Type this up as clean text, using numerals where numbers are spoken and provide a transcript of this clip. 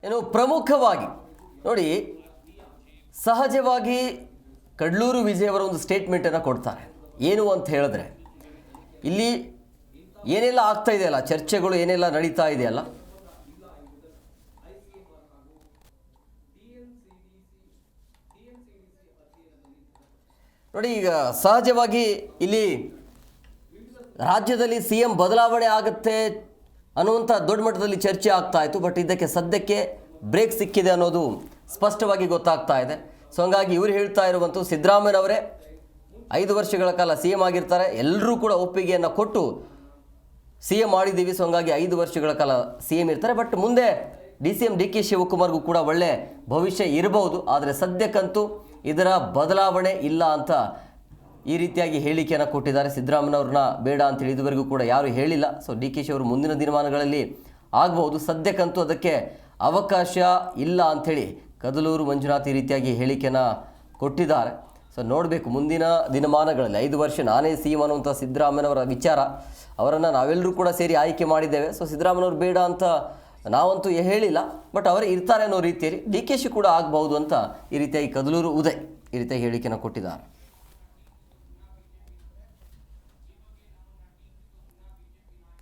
ಏನು ಪ್ರಮುಖವಾಗಿ ನೋಡಿ, ಸಹಜವಾಗಿ ಕಡ್ಲೂರು ವಿಜಯ್ ಅವರ ಒಂದು ಸ್ಟೇಟ್ಮೆಂಟನ್ನು ಕೊಡ್ತಾರೆ. ಏನು ಅಂತ ಹೇಳಿದ್ರೆ, ಇಲ್ಲಿ ಏನೆಲ್ಲ ಆಗ್ತಾ ಇದೆಯಲ್ಲ, ಚರ್ಚೆಗಳು ಏನೆಲ್ಲ ನಡೀತಾ ಇದೆಯಲ್ಲ, ನೋಡಿ ಈಗ ಸಹಜವಾಗಿ ಇಲ್ಲಿ ರಾಜ್ಯದಲ್ಲಿ CM ಬದಲಾವಣೆ ಆಗುತ್ತೆ ಅನ್ನುವಂಥ ದೊಡ್ಡ ಮಟ್ಟದಲ್ಲಿ ಚರ್ಚೆ ಆಗ್ತಾ ಇತ್ತು. ಬಟ್ ಇದಕ್ಕೆ ಸದ್ಯಕ್ಕೆ ಬ್ರೇಕ್ ಸಿಕ್ಕಿದೆ ಅನ್ನೋದು ಸ್ಪಷ್ಟವಾಗಿ ಗೊತ್ತಾಗ್ತಾ ಇದೆ. ಸೊ ಹಂಗಾಗಿ ಇವರು ಹೇಳ್ತಾ ಇರುವಂಥ ಸಿದ್ದರಾಮಯ್ಯನವರೇ 5 ವರ್ಷಗಳ ಕಾಲ CM ಆಗಿರ್ತಾರೆ, ಎಲ್ಲರೂ ಕೂಡ ಒಪ್ಪಿಗೆಯನ್ನು ಕೊಟ್ಟು CM ಮಾಡಿದ್ದೀವಿ. ಸೊ ಹಂಗಾಗಿ 5 ವರ್ಷಗಳ ಕಾಲ CM ಇರ್ತಾರೆ. ಬಟ್ ಮುಂದೆ DCM DK ಶಿವಕುಮಾರ್ಗೂ ಕೂಡ ಒಳ್ಳೆ ಭವಿಷ್ಯ ಇರಬಹುದು. ಆದರೆ ಸದ್ಯಕ್ಕಂತೂ ಇದರ ಬದಲಾವಣೆ ಇಲ್ಲ ಅಂತ ಈ ರೀತಿಯಾಗಿ ಹೇಳಿಕೆಯನ್ನು ಕೊಟ್ಟಿದ್ದಾರೆ. ಸಿದ್ದರಾಮಯ್ಯವ್ರನ್ನ ಬೇಡ ಅಂತೇಳಿ ಇದುವರೆಗೂ ಕೂಡ ಯಾರೂ ಹೇಳಿಲ್ಲ. ಸೊ DK ಶಿ ಅವರು ಮುಂದಿನ ದಿನಮಾನಗಳಲ್ಲಿ ಆಗಬಹುದು, ಸದ್ಯಕ್ಕಂತೂ ಅದಕ್ಕೆ ಅವಕಾಶ ಇಲ್ಲ ಅಂಥೇಳಿ ಕದಲೂರು ಮಂಜುನಾಥ್ ಈ ರೀತಿಯಾಗಿ ಹೇಳಿಕೆಯನ್ನು ಕೊಟ್ಟಿದ್ದಾರೆ. ಸೊ ನೋಡಬೇಕು ಮುಂದಿನ ದಿನಮಾನಗಳಲ್ಲಿ. 5 ವರ್ಷ ನಾನೇ CM ಅನ್ನುವಂಥ ಸಿದ್ದರಾಮಯ್ಯನವರ ವಿಚಾರ, ಅವರನ್ನು ನಾವೆಲ್ಲರೂ ಕೂಡ ಸೇರಿ ಆಯ್ಕೆ ಮಾಡಿದ್ದೇವೆ. ಸೊ ಸಿದ್ದರಾಮಯ್ಯವ್ರು ಬೇಡ ಅಂತ ನಾವಂತೂ ಹೇಳಿಲ್ಲ, ಬಟ್ ಅವರು ಇರ್ತಾರೆ ಅನ್ನೋ ರೀತಿಯಲ್ಲಿ DK ಶಿ ಕೂಡ ಆಗಬಹುದು ಅಂತ ಈ ರೀತಿಯಾಗಿ ಕದಲೂರು ಉದಯ್ ಈ ರೀತಿಯಾಗಿ ಹೇಳಿಕೆಯನ್ನು ಕೊಟ್ಟಿದ್ದಾರೆ.